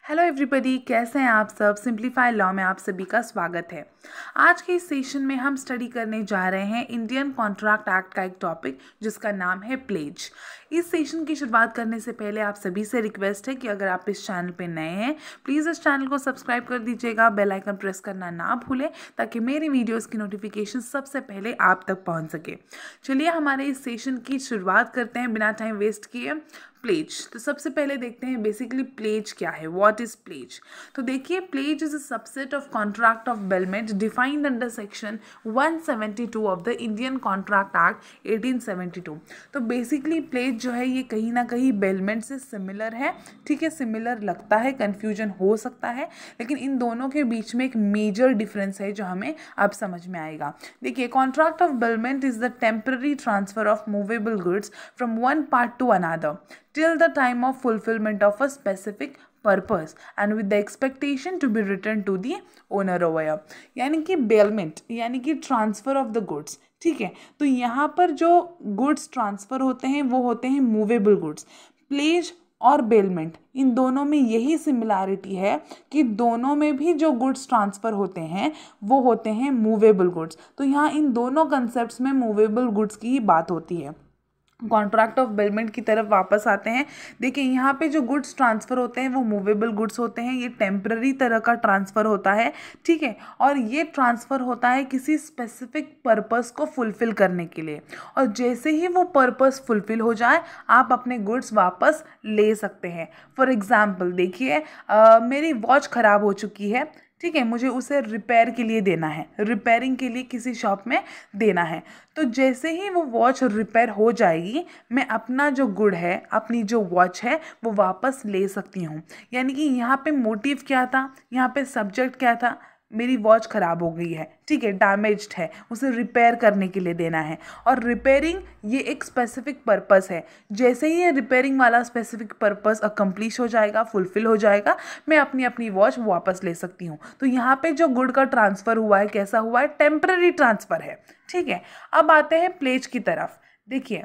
Hello everybody, कैसे हैं आप सब। सिंप्लीफाई लॉ में आप सभी का स्वागत है। आज के इस सेशन में हम स्टडी करने जा रहे हैं इंडियन कॉन्ट्रैक्ट एक्ट का एक टॉपिक जिसका नाम है प्लेज। इस सेशन की शुरुआत करने से पहले आप सभी से रिक्वेस्ट है कि अगर आप इस चैनल पे नए हैं प्लीज़ इस चैनल को सब्सक्राइब कर दीजिएगा, बेल आइकन प्रेस करना ना भूलें ताकि मेरी वीडियोज़ की नोटिफिकेशन सबसे पहले आप तक पहुँच सके। चलिए हमारे इस सेशन की शुरुआत करते हैं बिना टाइम वेस्ट किए। प्लेज, तो सबसे पहले देखते हैं बेसिकली प्लेज क्या है, व्हाट इज प्लेज। तो देखिए, pledge is a subset of contract of bailment defined under section 172 of the Indian contract act 1872। तो बेसिकली प्लेज जो है ये कहीं ना कहीं बेलमेंट से सिमिलर है। ठीक है, सिमिलर लगता है, कन्फ्यूजन हो सकता है, लेकिन इन दोनों के बीच में एक मेजर डिफरेंस है जो हमें अब समझ में आएगा। देखिए, contract of bailment is the temporary transfer of movable goods from one part two another till the time of fulfillment of a specific purpose and with the expectation to be returned to the owner over। यानी कि bailment यानी कि transfer of the goods. ठीक है, तो यहाँ पर जो गुड्स ट्रांसफर होते हैं वो होते हैं मूवेबल गुड्स। प्लेज और बेलमेंट इन दोनों में यही सिमिलैरिटी है कि दोनों में भी जो गुड्स ट्रांसफ़र होते हैं वो होते हैं मूवेबल गुड्स। तो यहाँ इन दोनों कंसेप्ट्स में मूवेबल गुड्स की ही बात होती है। कॉन्ट्रैक्ट ऑफ बेलमेंट की तरफ वापस आते हैं। देखिए, यहाँ पे जो गुड्स ट्रांसफ़र होते हैं वो मूवेबल गुड्स होते हैं। ये टेम्पररी तरह का ट्रांसफ़र होता है। ठीक है, और ये ट्रांसफ़र होता है किसी स्पेसिफिक पर्पस को फुलफ़िल करने के लिए, और जैसे ही वो पर्पस फुलफ़िल हो जाए आप अपने गुड्स वापस ले सकते हैं। फॉर एग्ज़ाम्पल देखिए, मेरी वॉच ख़राब हो चुकी है। ठीक है, मुझे उसे रिपेयर के लिए देना है, रिपेयरिंग के लिए किसी शॉप में देना है। तो जैसे ही वो वॉच रिपेयर हो जाएगी मैं अपना जो गुड है, अपनी जो वॉच है वो वापस ले सकती हूँ। यानी कि यहाँ पे मोटिव क्या था, यहाँ पे सब्जेक्ट क्या था, मेरी वॉच ख़राब हो गई है। ठीक है, डैमेज्ड है, उसे रिपेयर करने के लिए देना है। और रिपेयरिंग ये एक स्पेसिफिक पर्पस है। जैसे ही ये रिपेयरिंग वाला स्पेसिफिक पर्पस अकम्प्लिश हो जाएगा, फुलफिल हो जाएगा, मैं अपनी वॉच वापस ले सकती हूँ। तो यहाँ पे जो गुड का ट्रांसफ़र हुआ है कैसा हुआ है, टेम्पररी ट्रांसफ़र है। ठीक है, अब आते हैं प्लेज की तरफ। देखिए,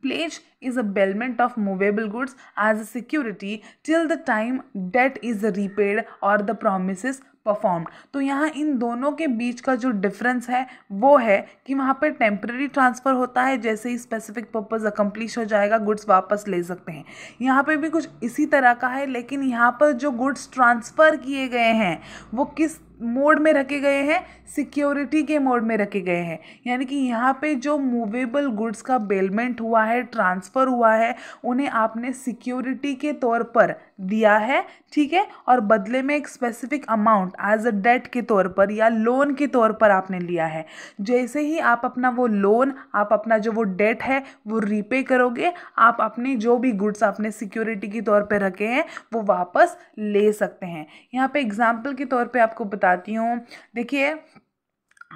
Pledge is a bailment of movable goods as a security till the time debt is repaid or the promise is performed. तो यहाँ इन दोनों के बीच का जो डिफरेंस है वो है कि वहाँ पर टेम्पररी ट्रांसफ़र होता है, जैसे ही स्पेसिफिक पर्पस अकम्प्लिश हो जाएगा गुड्स वापस ले सकते हैं। यहाँ पे भी कुछ इसी तरह का है, लेकिन यहाँ पर जो गुड्स ट्रांसफ़र किए गए हैं वो किस मोड में रखे गए हैं, सिक्योरिटी के मोड में रखे गए हैं। यानी कि यहाँ पे जो मूवेबल गुड्स का बेलमेंट हुआ है, ट्रांसफ़र हुआ है, उन्हें आपने सिक्योरिटी के तौर पर दिया है। ठीक है, और बदले में एक specific amount as a debt के तौर पर या लोन के तौर पर आपने लिया है। जैसे ही आप अपना वो लोन, आप अपना जो वो डेट है वो रीपे करोगे, आप अपने जो भी गुड्स आपने सिक्योरिटी के तौर पर रखे हैं वो वापस ले सकते हैं। यहाँ पे एग्जाम्पल के तौर पे आपको बताती हूँ। देखिए,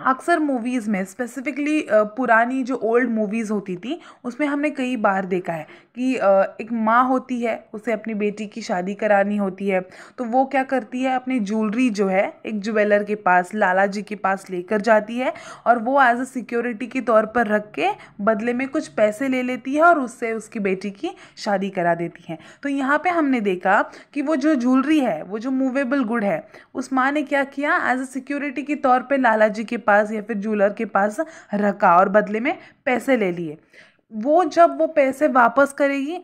अक्सर मूवीज़ में स्पेसिफिकली पुरानी जो ओल्ड मूवीज़ होती थी उसमें हमने कई बार देखा है कि एक माँ होती है, उसे अपनी बेटी की शादी करानी होती है, तो वो क्या करती है, अपनी ज्वेलरी जो है एक ज्वेलर के पास, लाला जी के पास लेकर जाती है और वो एज अ सिक्योरिटी के तौर पर रख के बदले में कुछ पैसे ले लेती है और उससे उसकी बेटी की शादी करा देती है। तो यहाँ पे हमने देखा कि वो जो ज्वेलरी है, वो जो मूवेबल गुड है, उस माँ ने क्या किया, एज अ सिक्योरिटी के तौर पर लाला जी के पास या फिर ज्वेलर के पास रखा और बदले में पैसे ले लिए। वो जब वो पैसे वापस करेगी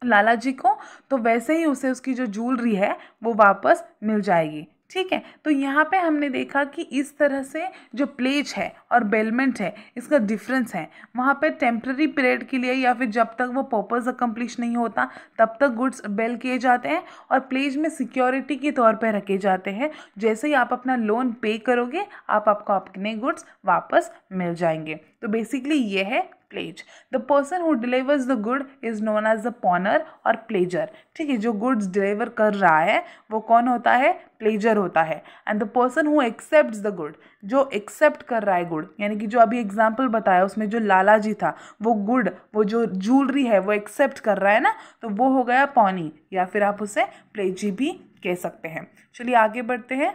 लाला जी को, तो वैसे ही उसे उसकी जो ज्वेलरी है वो वापस मिल जाएगी। ठीक है, तो यहाँ पे हमने देखा कि इस तरह से जो प्लेज है और बेलमेंट है इसका डिफरेंस है। वहाँ पे टेम्पररी पीरियड के लिए या फिर जब तक वो पर्पस अकम्प्लिश नहीं होता तब तक गुड्स बेल किए जाते हैं, और प्लेज में सिक्योरिटी के तौर पे रखे जाते हैं। जैसे ही आप अपना लोन पे करोगे आपको अपने गुड्स वापस मिल जाएंगे। तो बेसिकली ये है pledge. The person who delivers the good is known as the pawnor और प्लेजर। ठीक है, जो गुड्स डिलीवर कर रहा है वो कौन होता है, प्लेजर होता है। And the person who accepts the good, जो एक्सेप्ट कर रहा है गुड, यानी कि जो अभी एग्जाम्पल बताया उसमें जो लाला जी था वो गुड, वो जो ज्वेलरी है वो एक्सेप्ट कर रहा है ना, तो वो हो गया पॉनी, या फिर आप उसे प्लेजी भी कह सकते हैं। चलिए आगे बढ़ते हैं।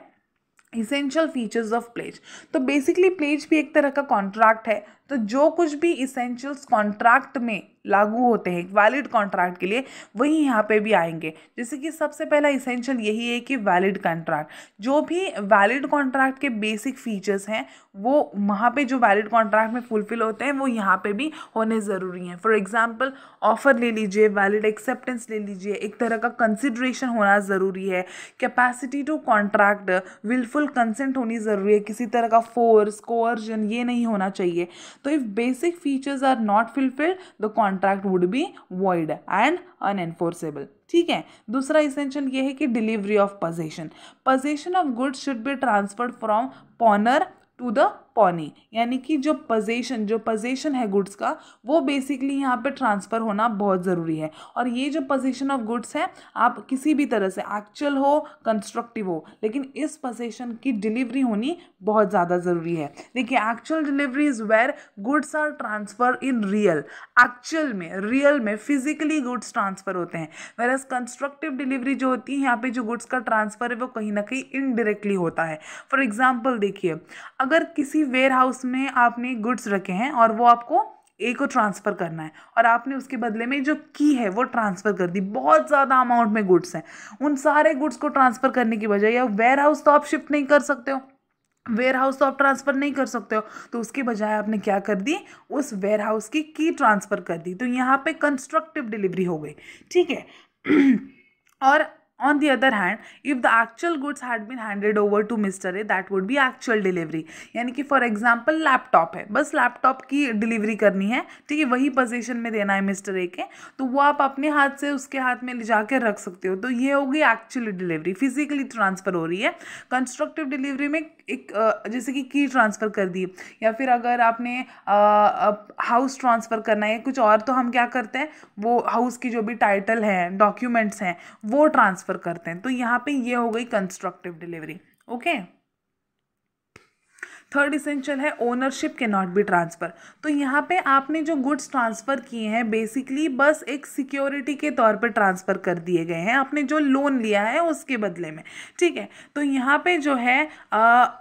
Essential features of pledge. तो बेसिकली प्लेज भी एक तरह का कॉन्ट्रैक्ट है। तो जो कुछ भी इसेंशियल्स कॉन्ट्रैक्ट में लागू होते हैं वैलिड कॉन्ट्रैक्ट के लिए, वही यहाँ पे भी आएंगे। जैसे कि सबसे पहला इसेंशियल यही है कि वैलिड कॉन्ट्रैक्ट, जो भी वैलिड कॉन्ट्रैक्ट के बेसिक फीचर्स हैं वो वहाँ पे जो वैलिड कॉन्ट्रैक्ट में फुलफिल होते हैं वो यहाँ पे भी होने ज़रूरी हैं। फॉर एग्जांपल ऑफर ले लीजिए, वैलिड एक्सेप्टेंस ले लीजिए, एक तरह का कंसिडरेशन होना ज़रूरी है, capacity to contract, wilful consent होनी ज़रूरी है, किसी तरह का फोर्स कोअर्जन ये नहीं होना चाहिए। तो if basic features are not fulfilled the contract would be void and unenforceable. ठीक है। दूसरा इसेंशियल ये है कि delivery of possession of goods should be transferred from pawnor to the pawnee, यानी कि जो पोजेशन है गुड्स का वो बेसिकली यहाँ पे ट्रांसफ़र होना बहुत ज़रूरी है। और ये जो पोजेशन ऑफ गुड्स है आप किसी भी तरह से एक्चुअल हो कंस्ट्रक्टिव हो, लेकिन इस पोजेशन की डिलीवरी होनी बहुत ज़्यादा ज़रूरी है। देखिए actual delivery is where goods are transfer in real, actual में रियल में फिजिकली गुड्स ट्रांसफ़र होते हैं। वेरएज कंस्ट्रक्टिव डिलीवरी जो होती है यहाँ पे जो गुड्स का ट्रांसफ़र है वो कहीं ना कहीं इनडायरेक्टली होता है। फॉर एग्जाम्पल देखिए, अगर किसी वेयर हाउस में आपने गुड्स रखे हैं और वो आपको ए को ट्रांसफ़र करना है और आपने उसके बदले में जो की है वो ट्रांसफ़र कर दी, बहुत ज़्यादा अमाउंट में गुड्स हैं, उन सारे गुड्स को ट्रांसफ़र करने की बजाय, या वेयर हाउस तो आप शिफ्ट नहीं कर सकते हो, वेयर हाउस तो आप ट्रांसफ़र नहीं कर सकते हो, तो उसके बजाय आपने क्या कर दी, उस वेयर हाउस की ट्रांसफ़र कर दी। तो यहाँ पे कंस्ट्रक्टिव डिलीवरी हो गई। ठीक है। और on the other hand, if the actual goods had been handed over to Mr. A, that would be actual delivery। यानी कि फॉर एग्जाम्पल लैपटॉप है, बस लैपटॉप की डिलीवरी करनी है, ठीक है, वही पोजीशन में देना है मिस्टर ए के, तो वो आप अपने हाथ से उसके हाथ में ले जाकर रख सकते हो। तो ये होगी एक्चुअली डिलीवरी, फिजिकली ट्रांसफ़र हो रही है। कंस्ट्रक्टिव डिलीवरी में एक जैसे कि की ट्रांसफ़र कर दी, या फिर अगर आपने हाउस ट्रांसफ़र करना है कुछ और, तो हम क्या करते हैं, वो हाउस की जो भी टाइटल है, डॉक्यूमेंट्स हैं, वो ट्रांसफ़र करते हैं। तो यहाँ पे ये हो गई constructive delivery. Okay. Third essential है ownership can not be transfer. तो यहाँ पे आपने जो गुड्स ट्रांसफ़र किए हैं बेसिकली बस एक सिक्योरिटी के तौर पे ट्रांसफ़र कर दिए गए हैं, आपने जो लोन लिया है उसके बदले में। ठीक है। तो यहाँ पे जो है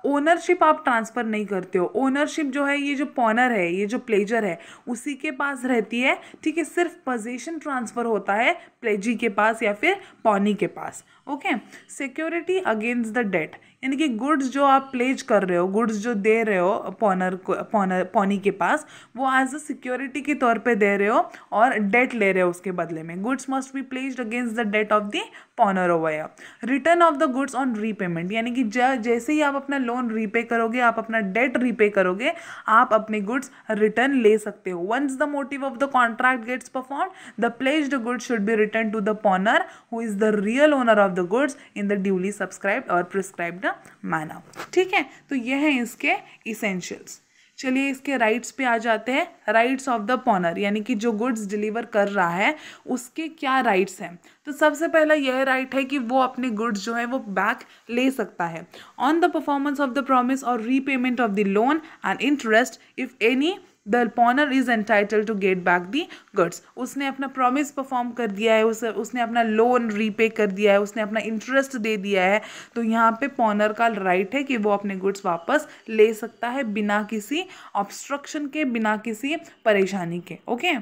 ओनरशिप आप ट्रांसफ़र नहीं करते हो। ओनरशिप जो है ये जो पॉनर है, ये जो प्लेजर है, उसी के पास रहती है। ठीक है। सिर्फ पोजेशन ट्रांसफ़र होता है प्लेजी के पास या फिर पॉनी के पास। Okay. Security against the debt, यानी कि गुड्स जो आप प्लेज कर रहे हो, गुड्स जो दे रहे हो पॉनी के पास, वो एज अ सिक्योरिटी के तौर पे दे रहे हो और डेट ले रहे हो उसके बदले में। Goods must be pledged against the debt of the pawnor over here. Return of the goods on repayment, यानी कि जैसे ही आप अपना लोन रीपे करोगे, आप अपना डेट रीपे करोगे, आप अपने गुड्स रिटर्न ले सकते हो। Once the motive of the contract gets performed, the pledged goods should be return to the pawnor who is the real owner of the goods in the duly subscribed और prescribed manner. ठीक है। तो यह है इसके essentials. चलिए इसके rights पे आ जाते हैं। राइट्स ऑफ द पॉनर, यानी कि जो गुड्स डिलीवर कर रहा है उसके क्या राइट्स हैं। तो सबसे पहला यह राइट है कि वो अपने गुड्स जो है वो बैक ले सकता है on the performance of the promise और repayment of the loan and interest if any the pawnor is entitled to get back the goods. उसने अपना प्रॉमिस परफॉर्म कर दिया है, उसने अपना लोन रीपे कर दिया है, उसने अपना इंटरेस्ट दे दिया है, तो यहाँ पे पॉनर का राइट है कि वो अपने गुड्स वापस ले सकता है बिना किसी ऑब्स्ट्रक्शन के, बिना किसी परेशानी के। ओके।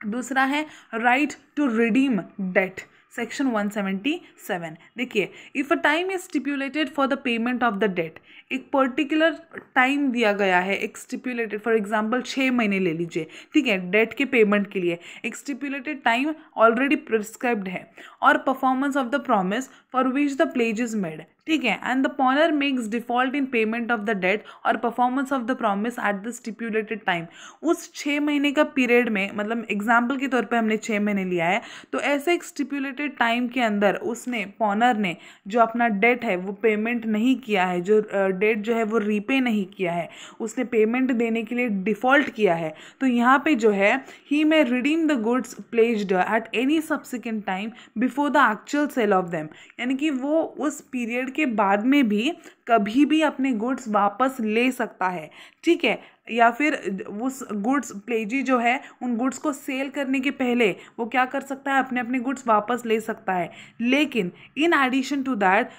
दूसरा है right to redeem debt, section 177। देखिए, if a time is stipulated for the payment of the debt, एक पर्टिकुलर टाइम दिया गया है, एक स्टिपुलेटेड, फॉर एग्जांपल 6 महीने ले लीजिए, ठीक है, डेट के पेमेंट के लिए एक स्टिपुलेटेड टाइम ऑलरेडी प्रिस्क्राइब्ड है, और performance of the promise for which the pledge is made, ठीक है, and the pawnor makes default in payment of the debt और performance of the promise at the stipulated time. उस 6 महीने का period में, मतलब एग्जाम्पल के तौर पे हमने 6 महीने लिया है, तो ऐसे एक स्टिपुलेटेड टाइम के अंदर उसने, पॉनर ने, जो अपना डेट है वो पेमेंट नहीं किया है, जो डेट जो है वो रीपे नहीं किया है, उसने पेमेंट देने के लिए डिफ़ॉल्ट किया है, तो यहाँ पे जो है he may redeem the goods pledged at any subsequent time before the actual sale of them, यानी कि वो उस पीरियड के बाद में भी कभी भी अपने गुड्स वापस ले सकता है। ठीक है। या फिर उस गुड्स प्लेजी जो है उन गुड्स को सेल करने के पहले वो क्या कर सकता है, अपने अपने गुड्स वापस ले सकता है। लेकिन इन एडिशन टू दैट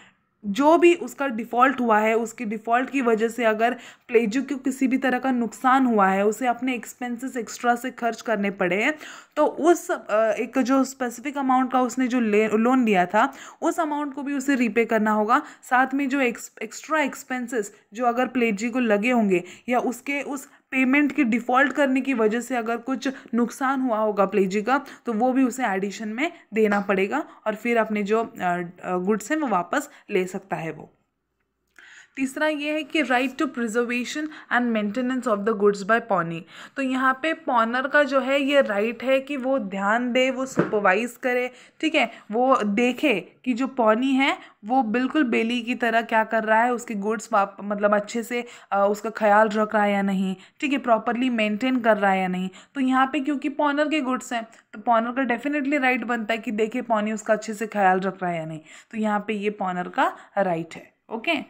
जो भी उसका डिफ़ॉल्ट हुआ है, उसके डिफ़ॉल्ट की वजह से अगर प्लेजर को किसी भी तरह का नुकसान हुआ है, उसे अपने एक्सपेंसेस एक्स्ट्रा से खर्च करने पड़े हैं, तो उस एक जो स्पेसिफिक अमाउंट का उसने जो लोन लिया था, उस अमाउंट को भी उसे रीपे करना होगा। साथ में जो एक्स्ट्रा एक्सपेंसेस जो अगर प्लेजर को लगे होंगे या उसके उस पेमेंट की डिफ़ॉल्ट करने की वजह से अगर कुछ नुकसान हुआ होगा प्लेजर का, तो वो भी उसे एडिशन में देना पड़ेगा और फिर अपने जो गुड्स हैं वो वापस ले सकता है वो। तीसरा ये है कि right to preservation and maintenance of the goods by pawnee. तो यहाँ पे पॉनर का जो है ये राइट है कि वो ध्यान दे, वो सुपरवाइज करे, ठीक है, वो देखे कि जो पॉनी है वो बिल्कुल बेली की तरह क्या कर रहा है, उसके गुड्स मतलब अच्छे से उसका ख्याल रख रहा है या नहीं, ठीक है, प्रॉपरली मेंटेन कर रहा है या नहीं। तो यहाँ पे क्योंकि पॉनर के गुड्स हैं तो पॉनर का डेफिनेटली राइट बनता है कि देखे पॉनी उसका अच्छे से ख्याल रख रहा है या नहीं। तो यहाँ पे ये पॉनर का राइट है। ओके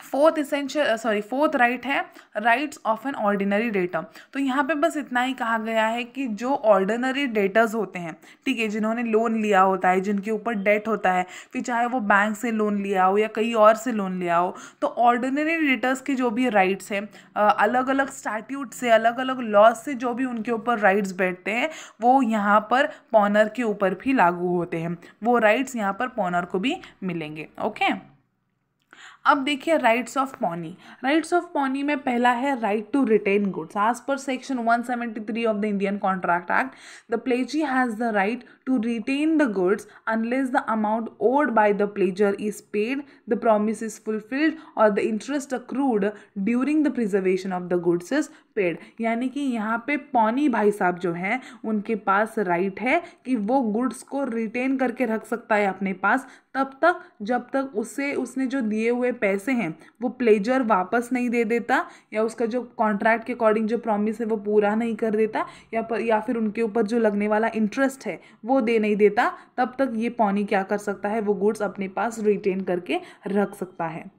फोर्थ राइट है rights of an ordinary debtor. तो यहाँ पे बस इतना ही कहा गया है कि जो ऑर्डिनरी डेटर्स होते हैं, ठीक है, जिन्होंने लोन लिया होता है, जिनके ऊपर डेट होता है, फिर चाहे वो बैंक से लोन लिया हो या कहीं और से लोन लिया हो, तो ऑर्डिनरी डेटर्स के जो भी राइट्स हैं, अलग अलग स्टैट्यूट से, अलग अलग लॉज से जो भी उनके ऊपर राइट्स बैठते हैं, वो यहाँ पर पॉनर के ऊपर भी लागू होते हैं। वो राइट्स यहाँ पर पॉनर को भी मिलेंगे। ओके अब देखिए rights of pawnee. Rights of pawnee में पहला है right to retain goods. As per section 173 of the Indian contract act, the pledgee has the right to retain the goods unless the amount owed by the pledger is paid, the promise is fulfilled और the interest accrued during the preservation of the goods is paid. यानी कि यहाँ पे pony भाई साहब जो हैं उनके पास राइट है कि वो गुड्स को रिटेन करके रख सकता है अपने पास तब तक जब तक उसने जो दिए हुए पैसे हैं वो प्लेजर वापस नहीं दे देता, या उसका जो कॉन्ट्रैक्ट के अकॉर्डिंग जो प्रॉमिस है वो पूरा नहीं कर देता, या फिर उनके ऊपर जो लगने वाला इंटरेस्ट है वो दे नहीं देता, तब तक ये पॉनी क्या कर सकता है, वो गुड्स अपने पास रिटेन करके रख सकता है।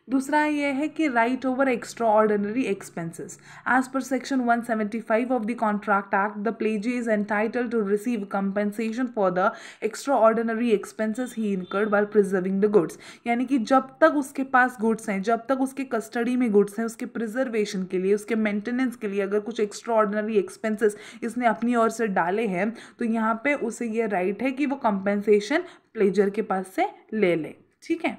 दूसरा ये है कि right over extraordinary expenses. As per section 175 of the contract act, the pledgee is entitled to receive compensation for the extraordinary expenses he incurred while preserving the goods. यानी कि जब तक उसके पास गुड्स हैं, जब तक उसके custody में गुड्स हैं, उसके प्रिजर्वेशन के लिए, उसके मेंटेनेंस के लिए अगर कुछ एक्स्ट्रा ऑर्डिनरी एक्सपेंसेस इसने अपनी ओर से डाले हैं, तो यहाँ पे उसे ये राइट है कि वो कंपेंसेशन प्लेजर के पास से ले ले। ठीक है।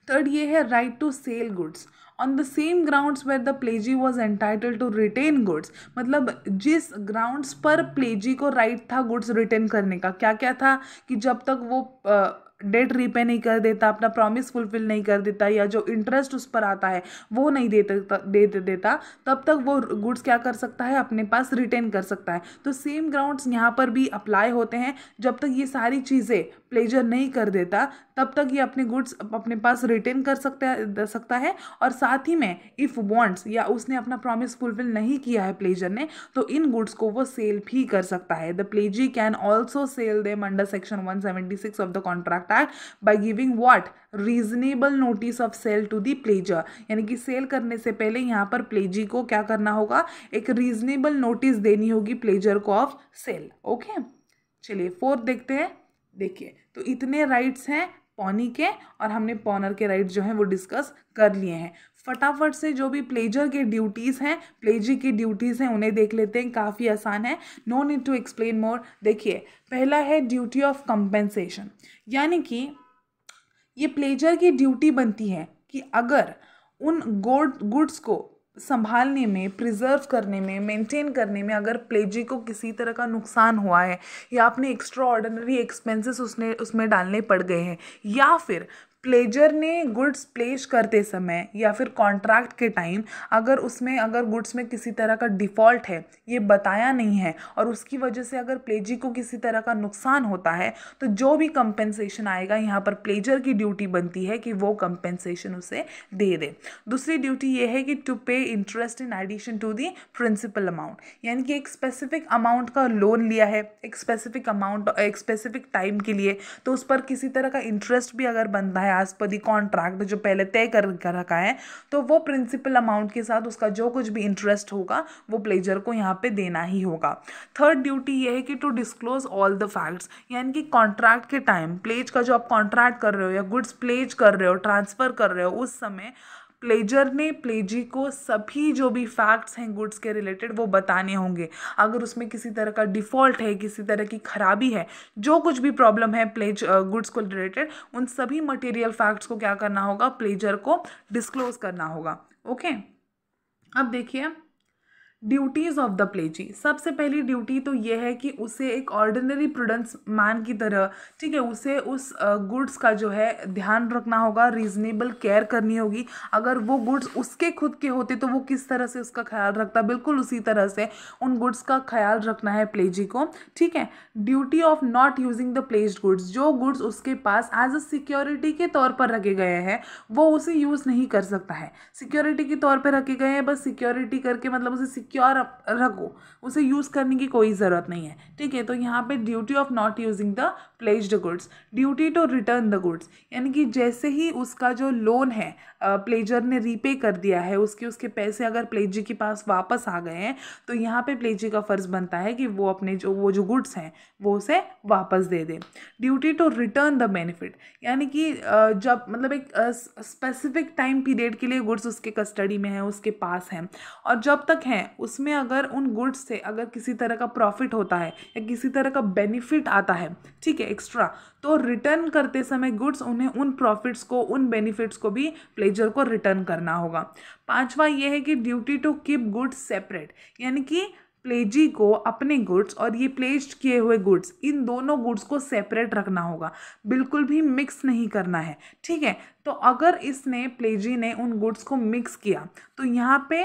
थर्ड ये है right to sell goods on the same grounds where the pledgee was entitled to retain goods. मतलब जिस ग्राउंड्स पर प्लेजी को राइट था गुड्स रिटेन करने का, क्या क्या था कि जब तक वो डेट रीपे नहीं कर देता, अपना प्रॉमिस फुलफिल नहीं कर देता, या जो इंटरेस्ट उस पर आता है वो नहीं देता, तब तक वो गुड्स क्या कर सकता है, अपने पास रिटेन कर सकता है। तो सेम ग्राउंड्स यहाँ पर भी अप्लाई होते हैं। जब तक ये सारी चीज़ें प्लेजर नहीं कर देता तब तक ये अपने गुड्स अपने पास रिटेन कर सकता है। और साथ ही में इफ़ वांट्स, या उसने अपना प्रॉमिस फुलफिल नहीं किया है प्लेजर ने, तो इन गुड्स को वो सेल भी कर सकता है। The pledgee can also sell them under section 176 of the contract act by giving what, reasonable notice of sale to the pledger. यानी कि सेल करने से पहले यहाँ पर प्लेजी को क्या करना होगा, एक रीजनेबल नोटिस देनी होगी प्लेजर को ऑफ सेल। ओके, चलिए फोर्थ देखते हैं। देखिए तो इतने राइट्स हैं पॉनी के, और हमने पॉनर के राइट्स जो हैं वो डिस्कस कर लिए हैं। फटाफट से जो भी प्लेजर के ड्यूटीज़ हैं, प्लेजी की ड्यूटीज़ हैं, उन्हें देख लेते हैं। काफ़ी आसान है, नो नीड टू एक्सप्लेन मोर। देखिए पहला है ड्यूटी ऑफ कंपेंसेशन। यानी कि ये प्लेजर की ड्यूटी बनती है कि अगर उन गुड्स को संभालने में, प्रिजर्व करने में, मेंटेन करने में अगर प्लेजी को किसी तरह का नुकसान हुआ है, या अपने एक्स्ट्रा ऑर्डिनरी एक्सपेंसेस उसमें डालने पड़ गए हैं, या फिर प्लेजर ने गुड्स प्लेस करते समय या फिर कॉन्ट्रैक्ट के टाइम अगर गुड्स में किसी तरह का डिफ़ॉल्ट है, ये बताया नहीं है, और उसकी वजह से अगर प्लेजी को किसी तरह का नुकसान होता है, तो जो भी कंपेंसेशन आएगा यहाँ पर प्लेजर की ड्यूटी बनती है कि वो कंपेंसेशन उसे दे दे। दूसरी ड्यूटी ये है कि to pay interest in addition to the principal amount. यानी कि एक स्पेसिफिक अमाउंट का लोन लिया है, एक स्पेसिफिक अमाउंट एक स्पेसिफिक टाइम के लिए, तो उस पर किसी तरह का इंटरेस्ट भी अगर बनता है एज पर दी कॉन्ट्रैक्ट जो पहले तय कर रखा है, तो वो प्रिंसिपल अमाउंट के साथ उसका जो कुछ भी इंटरेस्ट होगा वो प्लेजर को यहाँ पे देना ही होगा। थर्ड ड्यूटी ये है कि to disclose all the facts, यानी कि कॉन्ट्रैक्ट के टाइम प्लेज का जो आप कॉन्ट्रैक्ट कर रहे हो या गुड्स प्लेज कर रहे हो, ट्रांसफ़र कर रहे हो, उस समय प्लेजर ने प्लेजी को सभी जो भी फैक्ट्स हैं गुड्स के रिलेटेड वो बताने होंगे। अगर उसमें किसी तरह का डिफ़ॉल्ट है, किसी तरह की खराबी है, जो कुछ भी प्रॉब्लम है प्लेज गुड्स को रिलेटेड, उन सभी मटेरियल फैक्ट्स को क्या करना होगा, प्लेजर को डिस्क्लोज करना होगा। ओके, अब देखिए ड्यूटीज़ ऑफ द प्लेजी। सबसे पहली ड्यूटी तो ये है कि उसे एक ऑर्डिनरी प्रूडेंस मैन की तरह, ठीक है, उसे उस गुड्स का जो है ध्यान रखना होगा, रीजनेबल केयर करनी होगी। अगर वो गुड्स उसके खुद के होते तो वो किस तरह से उसका ख्याल रखता, बिल्कुल उसी तरह से उन गुड्स का ख्याल रखना है प्लेजी को, ठीक है। Duty of not using the pledged goods, जो गुड्स उसके पास एज अ सिक्योरिटी के तौर पर रखे गए हैं वो उसे यूज़ नहीं कर सकता है। सिक्योरिटी के तौर पर रखे गए हैं, बस सिक्योरिटी करके मतलब उसे सिक्योर रखो, उसे यूज़ करने की कोई ज़रूरत नहीं है, ठीक है। तो यहाँ पे duty of not using the pledged goods. Duty to return the goods, यानी कि जैसे ही उसका जो लोन है प्लेजर ने रीपे कर दिया है, उसके पैसे अगर प्लेजी के पास वापस आ गए हैं, तो यहाँ पे प्लेजी का फ़र्ज़ बनता है कि वो अपने जो गुड्स हैं वो उसे वापस दे दे। Duty to return the benefit, यानी कि जब मतलब एक स्पेसिफिक टाइम पीरियड के लिए गुड्स उसके कस्टडी में है, उसके पास हैं, और जब तक हैं उसमें अगर उन गुड्स से अगर किसी तरह का प्रॉफिट होता है या किसी तरह का बेनिफिट आता है, ठीक है, एक्स्ट्रा, तो रिटर्न करते समय गुड्स उन्हें उन प्रॉफिट्स को, उन बेनिफिट्स को भी प्लेजर को रिटर्न करना होगा। पांचवा ये है कि duty to keep goods separate, यानी कि प्लेजी को अपने गुड्स और ये प्लेस्ड किए हुए गुड्स, इन दोनों गुड्स को सेपरेट रखना होगा, बिल्कुल भी मिक्स नहीं करना है, ठीक है। तो अगर प्लेजी ने उन गुड्स को मिक्स किया तो यहाँ पे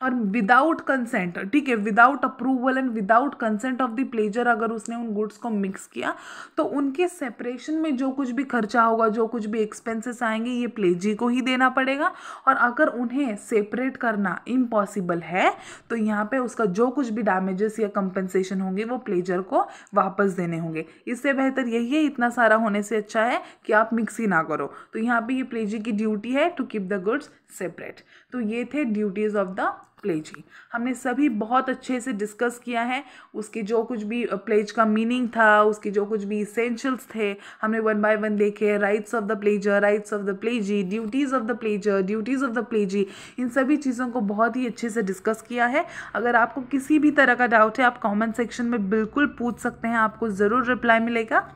और विदाउट कंसेंट, ठीक है, without approval and without consent of the pleasure अगर उसने उन गुड्स को मिक्स किया तो उनके सेपरेशन में जो कुछ भी खर्चा होगा, जो कुछ भी एक्सपेंसेस आएंगे, ये प्लेजी को ही देना पड़ेगा। और अगर उन्हें सेपरेट करना इम्पॉसिबल है तो यहाँ पे उसका जो कुछ भी डैमेजेस या कंपनसेशन होंगे वो प्लेजर को वापस देने होंगे। इससे बेहतर यही है, इतना सारा होने से अच्छा है कि आप मिक्स ही ना करो। तो यहाँ पे ये प्लेजी की ड्यूटी है to keep the goods separate. तो ये थे ड्यूटीज़ ऑफ द प्लेजी। हमने सभी बहुत अच्छे से डिस्कस किया है, उसके जो कुछ भी प्लेज का मीनिंग था, उसके जो कुछ भी इसेंशियल्स थे, हमने वन बाय वन देखे। Rights of the pledger, rights of the pledgee, duties of the pledger, duties of the pledgee, इन सभी चीज़ों को बहुत ही अच्छे से डिस्कस किया है। अगर आपको किसी भी तरह का डाउट है आप कमेंट सेक्शन में बिल्कुल पूछ सकते हैं, आपको ज़रूर रिप्लाई मिलेगा।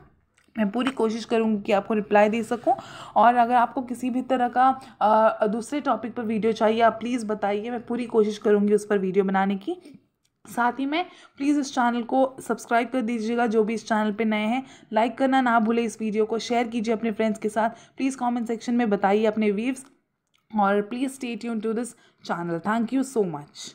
मैं पूरी कोशिश करूँगी कि आपको रिप्लाई दे सकूं। और अगर आपको किसी भी तरह का दूसरे टॉपिक पर वीडियो चाहिए आप प्लीज़ बताइए, मैं पूरी कोशिश करूँगी उस पर वीडियो बनाने की। साथ ही में प्लीज़ इस चैनल को सब्सक्राइब कर दीजिएगा, जो भी इस चैनल पे नए हैं। लाइक करना ना भूलें, इस वीडियो को शेयर कीजिए अपने फ्रेंड्स के साथ। प्लीज़ कमेंट सेक्शन में बताइए अपने व्यूज़ और please stay tuned to this channel. Thank you so much.